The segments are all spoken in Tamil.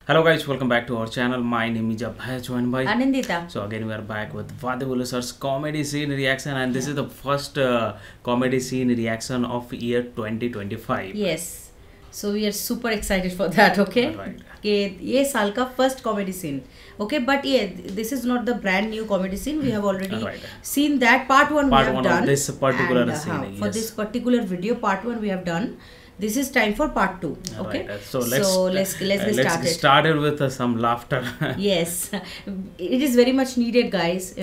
Hello guys, welcome back to our channel. My name is Abhay, joined by Anandita. So again we are back with Vadivulu sir's comedy scene reaction, and this is the first comedy scene reaction of year 2025. Yes. So we are super excited for that, okay? Right. Okay, ये साल का first comedy scene. Okay, but yeah, this is not the brand new comedy scene. We have already seen that part one we have done. Of this particular and, scene. For this particular video, part one we have done. This is time for part two. Okay. Right. So let's get started with some laughter. Yes, it is very much needed, guys.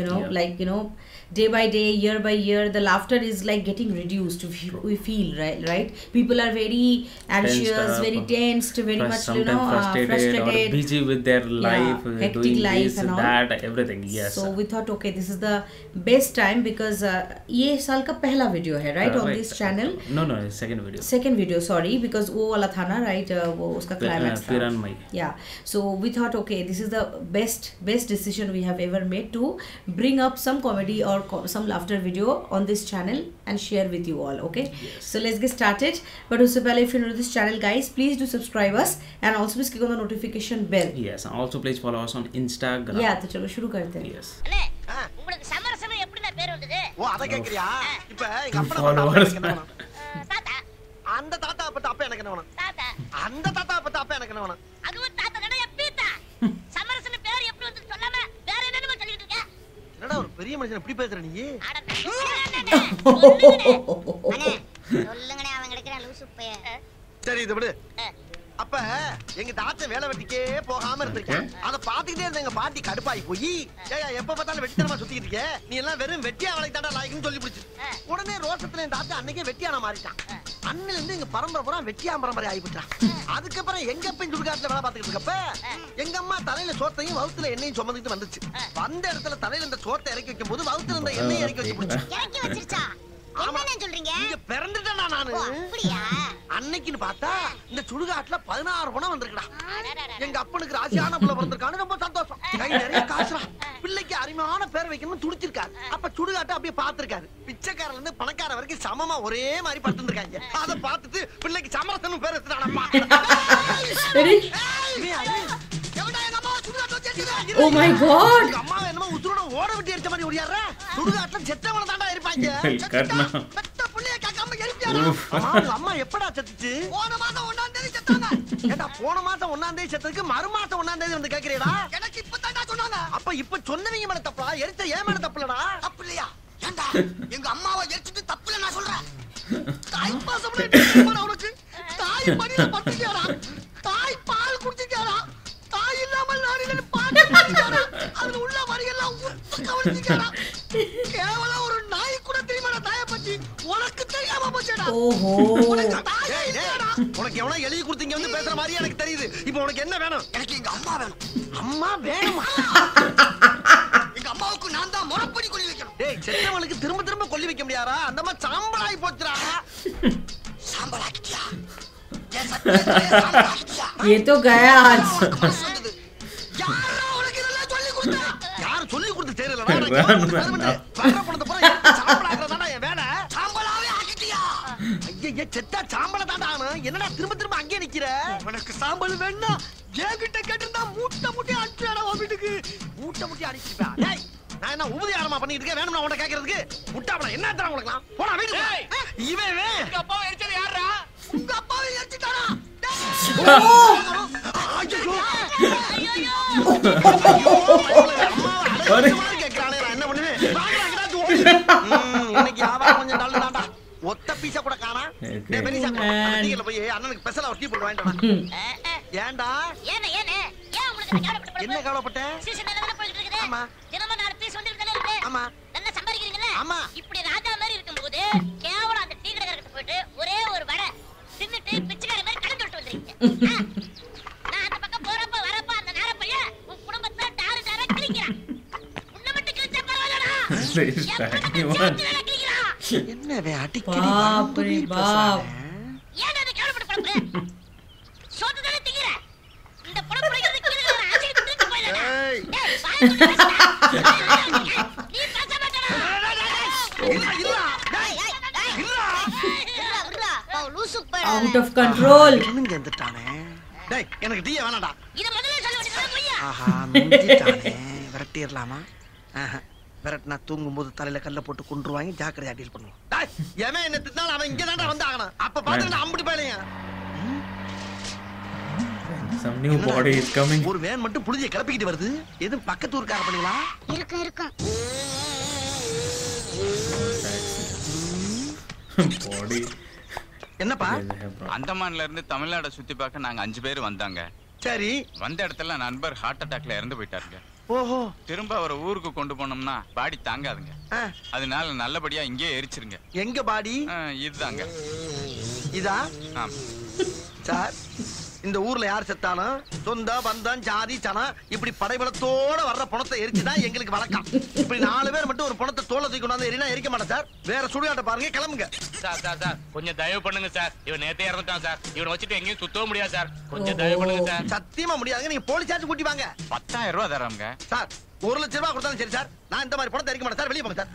Day by day, year by year, the laughter is like getting reduced. We feel right. People are very anxious, very tensed, very much frustrated or busy with their life, hectic doing life this, and all. that, everything. Yes. So we thought, okay, this is the best time because ये साल का पहला video है, right, on this channel. No, second video. Second video, sorry, because वो वाला था ना, right, वो उसका climax था. Piranmai. Yeah. So we thought, okay, this is the best decision we have ever made to bring up some comedy or some laughter video on this channel and share with you all. Okay. Yes. So let's get started. But उससे पहले, if you're new to this channel, guys, please do subscribe us and also please click on the notification bell. Yes. And also please follow us on Instagram. Yeah. तो चलो शुरू करते हैं. Yes. உங்களுக்கு சமரசம் எப்படிடா பேர் வந்தது? ஓ அத கேக்குறியா? இப்ப எங்க அப்பா தாத்தா. அந்த தாத்தா அப்ப எனக்கு என்ன வேணும்? தாத்தா. அந்த தாத்தா அப்ப எனக்கு என்ன வேணும்? அதுவும் தாத்தா கடை எப்பீத்தா. சமரசம் பேர் எப்படி வந்து சொல்லாம வேற என்னன்னு சொல்லிட்டு இருக்க? என்னடா ஒரு பெரிய மனுஷன் இப்படி பேசுற நீ? அட சொல்லுங்கனே அவன் கிடக்குறான் லூசு பைய. சரி இது விடு. அப்ப எங்க தாத்தா வேலை வெட்டிக்கே போகாம இருந்திருக்கேன். அத பாத்துக்கிட்டே இருந்த எங்க பாட்டி கடுப்பாயி போய், ஏயா எப்ப பார்த்தாலும் வெட்டித்தனமா சுத்திட்டு இருக்க, நீ எல்லாம் வெறும் வெட்டியா வேலைக்கு தாண்டா லாய்க்குன்னு சொல்லி பிடிச்சு. உடனே ரோசத்துல என் தாத்தா அன்னைக்கே வெட்டியானா மாறிட்டான். அன்னில இருந்து எங்க பரம்பரை பூரா வெட்டியா பரம்பரை ஆயிட்டான். அதுக்கப்புறம் எங்க அப்ப சுடுகாட்டுல வேலை பாத்துக்கிட்டு இருக்கப்ப எங்க அம்மா தலையில சோத்தையும் வவுத்துல எண்ணெயும் சுமந்துட்டு வந்துச்சு. வந்த இடத்துல தலையில இந்த சோத்தை இறக்கி வைக்கும் போது வவுத்துல இருந்த எண்ணெயை இறக்கி வச்சு பிடிச்சு. இறக்கி வச்சிருச்சா? என்ன சொல்றீங்க? இங்க பிறந்துட்டேனா நானு? அப்படியா? அன்னைக்குன்னு பார்த்தா இந்த சுடுகாட்டுல 16 பணம் வந்திருக்குடா. எங்க அப்பனுக்கு ராசியான புள்ள பிறந்திருக்கானு ரொம்ப சந்தோஷம். கை நிறைய காசுடா. பிள்ளைக்கு அருமையான பேர் வைக்கணும்னு துடிச்சிருக்காரு. அப்ப சுடுகாட்டை அப்படியே பாத்துருக்காரு. பிச்சைக்காரல இருந்து பணக்கார வரைக்கும் சமமா ஒரே மாதிரி படுத்துருக்காங்க. அத பார்த்துட்டு பிள்ளைக்கு சமரசனும் பேர் வச்சுட்டானப்பா. Oh my God! அம்மா என்னமோ உசுரோட ஓட விட்டு அடிச்ச மாதிரி ஓடியாரா? சுடுகாட்டுல செத்தவன தாண்டா இருப்பாங்க. பெத்த புள்ளைய காக்காம எரிச்சாரா? அம்மா எப்படா செத்துச்சு? போன மாசம் 1ஆம் தேதி செத்தாங்க. ஏடா போன மாசம் 1ஆம் தேதி செத்ததுக்கு மறு மாசம் 1ஆம் தேதி வந்து கேக்குறீடா? எனக்கு இப்பதான்டா சொன்னாங்க. அப்ப இப்ப சொன்னவங்க மேல தப்பா? எரிச்ச ஏன் மேல தப்புலடா? தப்பு இல்லையா? ஏண்டா எங்க அம்மாவை எரிச்சிட்டு தப்புல நான் சொல்றேன். தாய் பாசம் உனக்கு தாய் மடியில படுத்துக்கியாரா? தாய் பால் குடிச்சிக்கியாரா? தாய் இல்லாமல் நாடில பாட்டு பாடிச்சாரா? அதுல உள்ள வரியெல்லாம் உப்பு கவனிச்சிக்காரா? கேவலம் ஒரு நாய் கூட தெரியுமா தாயை பத்தி? உனக்கு தெரியாம போச்சேடா. ஓஹோ. உனக்கு எவனோ எழுதி கொடுத்தீங்க வந்து பேசுற மாதிரி எனக்கு தெரியுது. இப்போ உனக்கு என்ன வேணும்? எனக்கு எங்க அம்மா வேணும். அம்மா வேணுமா? எங்க அம்மாவுக்கு நான் தான் முறப்படி கொல்லி வைக்கணும். டேய் செத்தவனுக்கு திரும்ப திரும்ப கொல்லி வைக்க முடியாதா? அந்த மாதிரி சாம்பலாய் போச்சுடா. சாம்பலாக்கியா? ये तो गया आज. யார் சொல்லி கொடுத்து தெரியலடா. வர போனத போற சாம்பலாக்குறதாடா என் வேலை. சாம்பலாவே ஆக்கிட்டியா? ஐயே செத்தா சாம்பல தாண்டா ஆன. என்னடா திரும்ப அங்கே நிக்கிற? உனக்கு சாம்பல் வேணா என்கிட்ட கேட்டிருந்தா மூட்டை அடிச்சுடா உன் வீட்டுக்கு. மூட்டை அடிச்சுடா. டேய் நான் என்ன உபதியாரமா பண்ணிட்டு இருக்கேன்? வேணும்னா உன்கிட்ட கேக்குறதுக்கு முட்டாவனா என்ன தர உனக்குலாம்? போடா வீட்டுக்கு. இவன் உங்க அப்பாவை எரிச்சது யாரா? உங்க அப்பாவை எரிச்சிட்டாரா? என்ன பண்ணுவேன்? இன்னைக்கு வியாபாரம் கொஞ்சம் டல்லுதான்டா. ஒத்த பீஸா கூட காணா. போய் அண்ணனுக்கு ஸ்பெஷலா ஒரு டீ போட்டு வாங்கிட்டு ஏன்டா என்ன கவலைப்பட்ட? ஆமா தினமும் 4 பீஸ் வந்து இருக்கு. ஆமா நல்லா சம்பாதிக்கிறீங்களா? ஆமா. இப்படி ராஜா மாதிரி இருக்கும்போது கேவலம் அந்த டீ கடைக்காரர்கிட்ட போயிட்டு ஒரே ஒரு வடை தின்னுட்டு பிச்சைக்காரி மாதிரி கலந்து விட்டு வந்துறீங்க. நான் அந்த பக்கம் போறப்ப வரப்ப அந்த நேர பையன் உன் குடும்பத்தை டாரு கிழிக்கிறான். உன்னை மட்டும் கிழிச்சா பரவாயில்லடா. என்னவே அடிக்கடி பாப்ரே பாப். ஏன் அதை கேவலப்பட்டு பழப்பு? சோத்து தானே திங்கிற. இந்த படம் பிடிக்கிறது கீழே ஒரு ஆசிட் திட்டு போயிடலாம். டேய் வாய் நீ பேச மாட்டடா. Out of control. என்னங்க வந்துட்டானே. டேய் எனக்கு டீ வேணாம்டா. இத முதல்ல ஆஹா நுஞ்சிட்டானே விரட்டிடலாமா விரட்டினா தூங்கும்போது தலையில கல்ல போட்டு கொண்டுருவாங்க ஜாக்கிரதையா டீல் பண்ணுவோம் எவன் என்ன திட்டினாலும் அவன் இங்க தாண்டா வந்து ஆகணும் அப்ப பாத்துட்டு அம்பிட்டு போயிலையா Some new body is coming. ஒரு வேன் மட்டும் புளிய கிளப்பிக்கிட்டு வருது எதுவும் பக்கத்து ஊர்க்கார பண்ணீங்களா இருக்கும் Body. என்னப்பா அந்தமான்ல இருந்து தமிழ்நாட சுத்தி பார்க்க நாங்க 5 பேர் வந்தாங்க. சரி வந்த இடத்துல நண்பர் ஹார்ட் அட்டாக்ல இறந்து போயிட்டாருங்க. ஓஹோ திரும்ப அவரை ஊருக்கு கொண்டு போனோம்னா பாடி தாங்காதுங்க. அதனால நல்லபடியா இங்கே எரிச்சிருங்க. எங்க பாடி இதுதாங்க. இதா சார் இந்த ஊர்ல யார் செத்தாலும் சொந்த பந்தம் ஜாதி சனம் இப்படி படைபலத்தோட வர்ற பணத்தை எரிச்சுதான் எங்களுக்கு வழக்கம். இப்படி 4 பேர் மட்டும் ஒரு பணத்தை தோலை தூக்கி கொண்டாந்து எரினா எரிக்க மாட்டேன் சார். வேற சுடுகாட்ட பாருங்க கிளம்புங்க. சார் கொஞ்சம் தயவு பண்ணுங்க சார். இவன் நேத்தே இறந்துட்டான் சார். இவனை வச்சுட்டு எங்கேயும் சுத்தவும் முடியாது சார். கொஞ்சம் தயவு பண்ணுங்க சார். சத்தியமா முடியாதுங்க. நீங்க போலீஸ் சார்ஜ் கூட்டி வாங்க. 10,000 ரூபாய் தராங்க சார். 1 லட்சம் ரூபாய் கொடுத்தாலும் சரி சார். நான் இந்த மாதிரி பணத்தை எரிக்க மாட்டேன் சார். வெளியே போங்க சார்.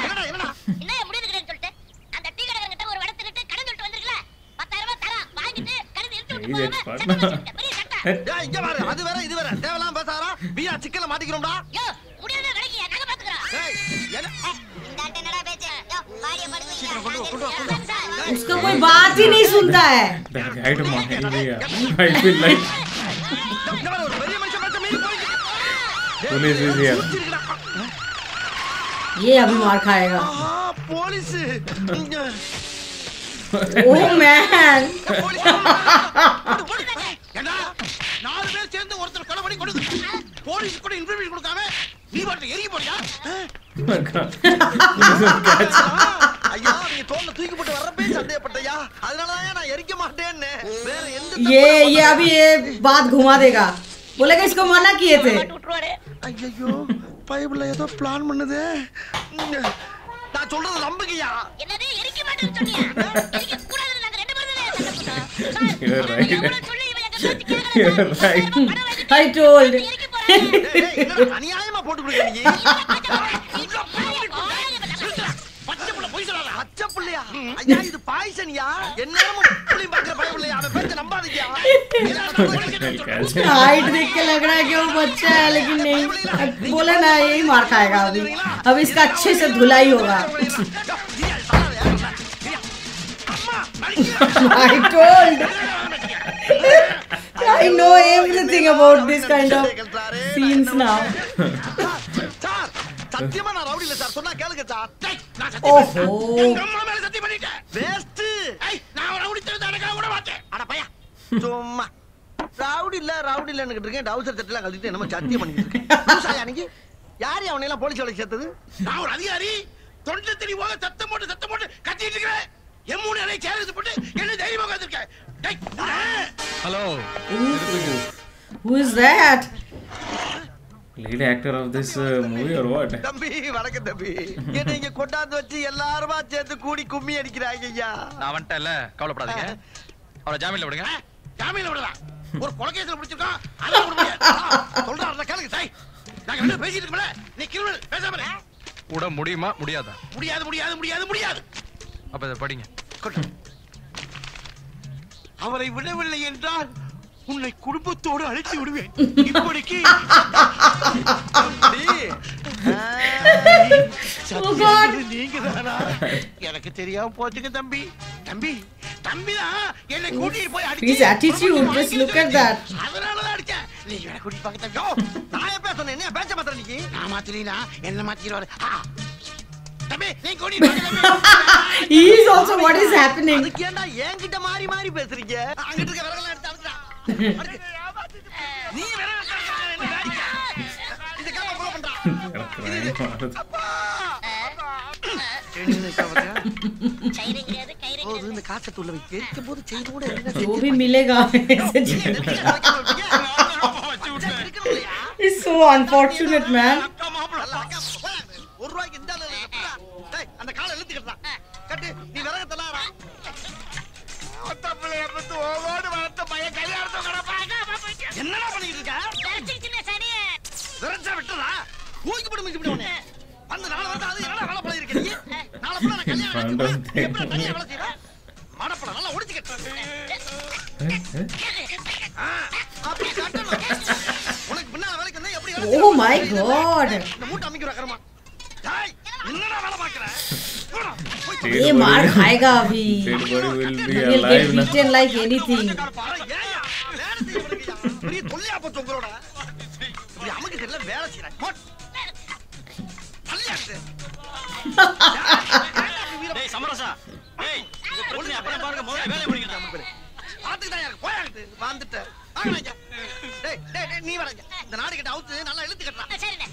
என்னடா என்ன முடியுதுன்னு சொல்லிட்டு அந்த டீ கடைக்காரங்கிட்ட ஒரு வடத்துக்கிட்டு கடன் சொல்லிட்டு வந்திருக்கல 10,000 ரூபாய் தரா வாங்கிட்டு கடன் எடுத்து விட்டு இங்க பாரு அது வேற இது வேற தேவலாம் பேசாரா வீரா சிக்கல மாட்டிக்கிறோம்டா. யோ முடியாத வேலைக்கு நாங்க பாத்துக்கறோம். ஏய் இந்த என்னடா பேச்சு யோ பாடிய படுங்க. उसका कोई बात ही नहीं सुनता है. That guy to my area. I feel like ஒரு பெரிய மனுஷன் பேச்ச மீறி போயிடுச்சு. police is here. ये अभी मार खाएगा. Police Oh man. ஏண்டா 4 பேர் சேர்ந்து ஒருத்தர் கொலை பண்ணி கொடுத்து போலீஸ் கூட இன்ஃபர்மேஷன் கொடுக்காம நீ பாட்டு எரிய போறியா? ஐயா நீ தோல்ல தூக்கி போட்டு வரப்பே சந்தேகப்பட்டயா. அதனால தான் நான் எரிக்க மாட்டேன்னு. வேற எந்த ये अभी ये बात घुमा देगा. बोलेगा इसको मना किए थे. ஐயோ பைபிள்ல ஏதோ பிளான் பண்ணுதே. நான் சொல்றது நம்புங்கயா. என்னது எரிக்க மாட்டேன்னு சொன்னியா? எரிக்க கூடாதுன்னு நாங்க 2 பேரும் தான் சண்டை போட்டோம். You're right. சொல்லி இவன் எங்க பேச்சு கேக்குறா. You're right. I told. என்னடா அநியாயமா போட்டு கொடுக்க நீ. பச்சைப்புள்ள போய் சொல்லாத. பச்சைப்புள்ளையா? ஐயா இது பாய்சன்யா. என்னமோ புள்ளி பாக்குற பைபிள்ளையா. அவன் பேச்ச நம்பாதீங்க. हाइट देख के लग रहा है कि वो बच्चा है लेकिन नहीं. बोला ना यही मार खाएगा अभी. अब इसका अच्छे से धुलाई होगा. I told. I know everything about this kind of scenes now. Sir சத்தியமா நான் ரவுடி இல்ல சார். சொன்னா கேளுங்க சார். நான் ஓஹோ. அம்மா மேல சத்தியம் பண்ணிட்டேன். வேஸ்ட். நான் ரவுடி தெரிஞ்சா கூட மாட்டேன். அட பையா சும்மா ரவுடி இல்லன்னு இருக்கேன். டவுசர் சட்டெல்லாம் கழட்டிட்டு என்னமோ சத்தியம் பண்ணிட்டு இருக்கேன். சாயா நீங்க யார் அவனை எல்லாம் போலீஸ் வேலைக்கு சேர்த்தது? நான் ஒரு அதிகாரி. தொண்டை தெரி போக சத்தம் போட்டு கத்திட்டு இருக்கேன். எம்மூணு அலை சேரது போட்டு என்ன தைரியமா உட்கார்ந்திருக்கேன். Hello Who is that? Lead actor of this movie or what? தம்பி வணக்கம் தம்பி. என்ன இங்க கொண்டாந்து வச்சு எல்லாரும் சேர்த்து கூடி கும்மி அடிக்கிறாங்க ஐயா. நான் வந்துட்டேன்ல கவலைப்படாதீங்க. அவரை ஜாமீன்ல விடுங்க. ஜாமீன்ல விடலாம். ஒரு கொலைகேஸ்ல பிடிச்சிருக்கான். அத விட முடியாது. சொல்றாருல கேளுங்க சாய். நாங்க ரெண்டு பேசிட்டு இருக்கோம்ல. நீ கிரிமினல் பேசாம இரு. விட முடியுமா முடியாதா? முடியாது. அப்ப இத படிங்க. அவரை விடவில்லை என்றால் உன்னை குடும்பத்தோடு அழைத்து விடுவேன். இப்படிக்கு நீங்கதானா? எனக்கு தெரியாம போச்சுங்க தம்பி. தம்பிதான் என்னை கூட்டிட்டு போய் His attitude, just look at that. அதனாலதான் அடிச்சேன். நீ என்ன கூட்டிட்டு போக தம்பி. நான் எப்ப சொன்னேன்? என்ன பேச்ச மாத்திர நீ? நான் மாத்திரீனா என்ன மாத்திடுவாரு? தம்பி நீ கூட்டிட்டு போக. He is also what is happening. அதுக்கு ஏன்டா என்கிட்ட மாறி பேசுறீங்க? அங்கிட்டு இருக்க விரகலாம் எடுத்து அழுத்துடா. நீ விரகலாம் என்ன காரியா? இந்த கேமரா ஃபாலோ பண்றா. அப்பா இந்த காசை உள்ள வைக்க இருக்கும் போது செய்து கூட जो भी मिलेगा It's so unfortunate man. ஒரு ரூபாய்க்கு இந்த அந்த காலை இழுத்துக்கிட்டா கட்டு நீ விறகு தள்ளாரா என்னடா பண்ணிட்டு இருக்க? விரச்சா விட்டுறா ஊக்கி போட்டு மிச்சு விடுவனே. அந்த நாளை வந்து அது என்னடா வேலை பழகி இருக்க நீ? நாளை ஃபுல்லா நான் கல்யாணம் எப்படி தனியா வேலை செய்யற? மடப்பட நல்லா ஒடிச்சு கட்டுறேன். அப்படி கட்டணும். Oh my god. இந்த மூட்டை அமைக்கிற கர்மா டேய் என்னடா வேலை பாக்குற ये मार खाएगा अभी. Dead body will be He'll get alive now. beaten like anything. பாரு ஏயா வேலை செய்ய முடியலையா பெரிய தொல்லையா போச்சு உங்களோட இப்படி அமுக்கு தெரியல வேலை செய்யற போட் தள்ளியாச்சு டேய் சமரசா டேய் இந்த பிரச்சனை அப்புறம் பாருங்க முதல்ல வேலைய முடிங்க அமுக்கு பாத்துக்கிட்டா யாரு போயாங்க வந்துட்ட வாங்க டேய் டேய் நீ வரங்க இந்த நாடு கிட்ட அவுத்து நல்லா இழுத்து கட்டறா சரிண்ணே.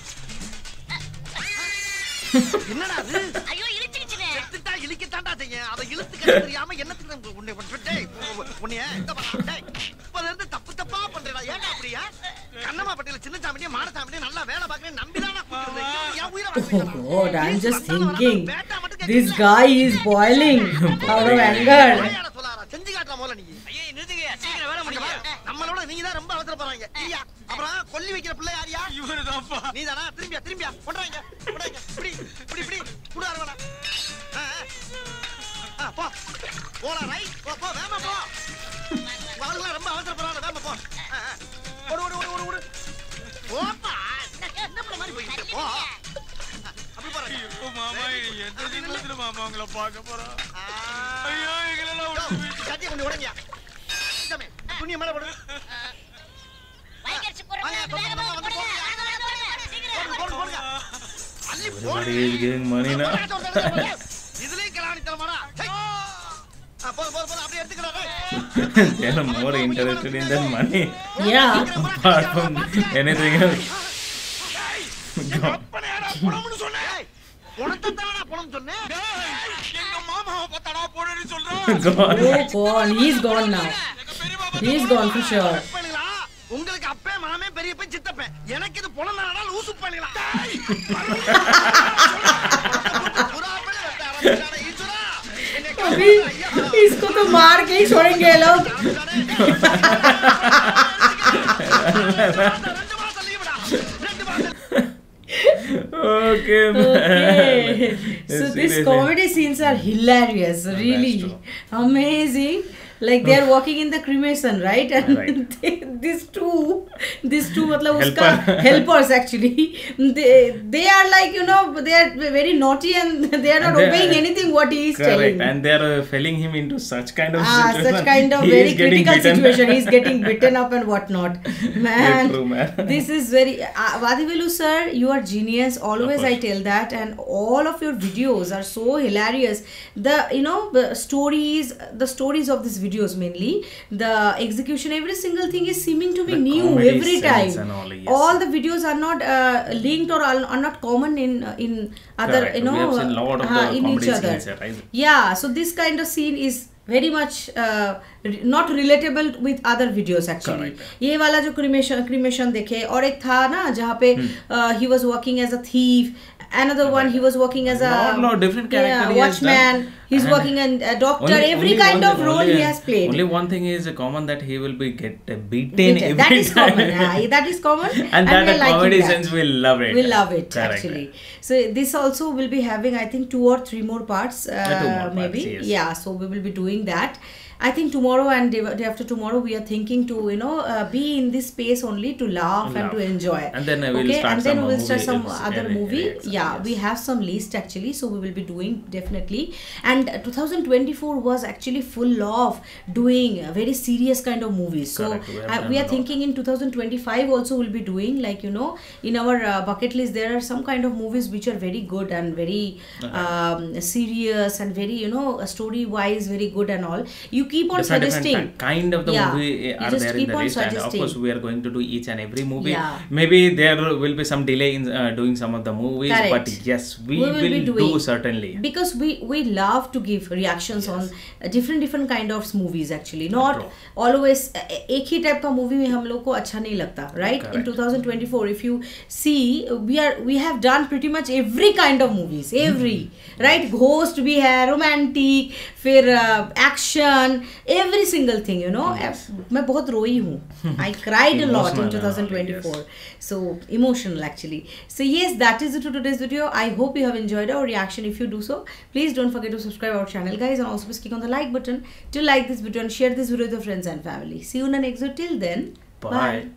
என்னடா அது ஐயோ இழுச்சிடுச்சுனே. செத்துட்டா இழுக்கத்தாண்டா செய்யும் அத இழுத்து கட்ட தெரியாம என்னத்துக்கு உன்னை டேய் உன்னைய டேய் இப்பல இருந்து தப்பு தப்பா பண்றடா ஏன்டா அப்படியா கண்ணம்மா பட்டில சின்ன சாமியே மாட சாமியே நல்லா வேலை பார்க்கறேன் நம்பிதானா கூப்பிடுறது என் உயிரை வாங்குறீங்க Oh god, I'm just thinking. This guy is boiling out of anger. ஐயாடா சொல்லாரா செஞ்சு காட்றா முதல்ல நீ ஐயே நிறுத்துங்க சீக்கிரம் வேலை முடிங்க நம்மளோட நீங்க தான் ரொம்ப அவசர போறாங்க இல்லையா அப்புறம் கொல்லி வைக்கிற பிள்ளை யாரியா இவருதான்ப்பா நீதானா திரும்பியா கொண்டாங்க இப்படி குடு அரவடா போ போடா ரைட் போ வேமா போ வாளுங்க ரொம்ப அவசர போறாங்க வேமா போ ஓடு போப்பா என்ன பண்ண மாதிரி போயிட்டு போ அப்படி போறா ஐயோ மாமா எந்த நிமிஷத்துல மாமா உங்களை பார்க்க போறோம் ஐயோ எங்களெல்லாம் கட்டிய கொண்டு உடைங்க சாமி துணிய மேல போடு வைக்கர்ச்சி போறோம். வேகமா வந்து போடுங்க. போடுங்க அள்ளி Everybody is giving money now. இதுலயே கலாணி தரமாடா போடு அப்படியே எடுத்துக்கடா They are more interested in their money Yeah. apart from anything else. அப்பனேடா புணம்னு சொன்னேன் உனக்கு தானடா புணம் சொன்னேன் எங்க மாமாவை பத்தடா போடுன்னு சொல்றான் God. Oh god, he's gone now. He's gone for sure. பண்ணீங்களா உங்களுக்கு அப்பே மாமே பெரியப்பன் சித்தப்பன் எனக்கு இது புணம் தானடா லூசு பண்ணீங்களா புறா பண்ணி வெட்டாரா ஈச்சுரா अभी इसको तो मार के ही छोड़ेंगे ये लोग. Okay, man. Okay. So these Seriously. comedy scenes are hilarious, really true. amazing. Like they are walking in the cremation, right? And Right. these two मतलब उसका Helper. helpers actually, they are like they are very naughty and they are not And they- obeying anything what he is telling. Correct, and they are filling him into such kind of situation. Such kind of He very is getting critical beaten. situation. He's getting beaten up and whatnot. Man, True, man. this is very Vadivelu sir, you are genius. Always Of I course. tell that, and all of your videos are so hilarious. The stories of these videos mainly, the execution, every single thing is seeming to be The new comedy every sense time. and all, All yes. the videos are not linked or are not common in other Correct. We have seen lot of the in each comedy other. scenes, right? Yeah, so this kind of scene is very much not relatable with other videos actually. Correct. ये वाला जो cremation देखे और एक था ना जहाँ पे he was working as a thief, another one he was working as a No, different character he has watchman, done. he's And working as a doctor, every kind of role he has played. Only one thing is common, that he will be get beaten Beaten. every That is time. common. That is common. And that we are the liking comedy that. sense we love it. We love it Correct. actually. So this also will be having, I think, 2 or 3 more parts, 2 more maybe. parts, yes. Yeah, so we will be doing that. I think tomorrow and day after tomorrow we are thinking to be in this space only to laugh and to enjoy. And then we'll start and then some we will start some movie, other movie. exactly, Yeah, yes. we have some list actually, so we will be doing definitely. And 2024 was actually full of doing very serious kind of movies. So Correct, we have done we a are lot. thinking in 2025 also we'll be doing, like in our bucket list there are some kind of movies which are very good and very serious and very story wise very good and all. You keep on Different suggesting kind of the Yeah. movie You are just there in keep the on list, and of suggesting. course we are going to do each and every movie. Yeah. Maybe there will be some delay in doing some of the movies, Correct. but yes, we We will be will doing. do certainly. because we love to give reactions on different kind of movies actually, not True. always एक ही टाइप का मूवी में हम लोग को अच्छा नहीं लगता, right? In Correct. 2024 if you see, we have done pretty much every kind of movies, every right, ghost भी है, romantic, फिर action, every single thing, Yes. मैं बहुत रोई हूँ. I cried a lot in Emotional, 2024. yes. So emotional actually. So yes, that is it for today's video. I hope you have enjoyed our reaction. If you do so, please don't forget to subscribe our channel, guys, and also please click on the like button to like this video and share this video with your friends and family. See you in the next video. Till then, Bye.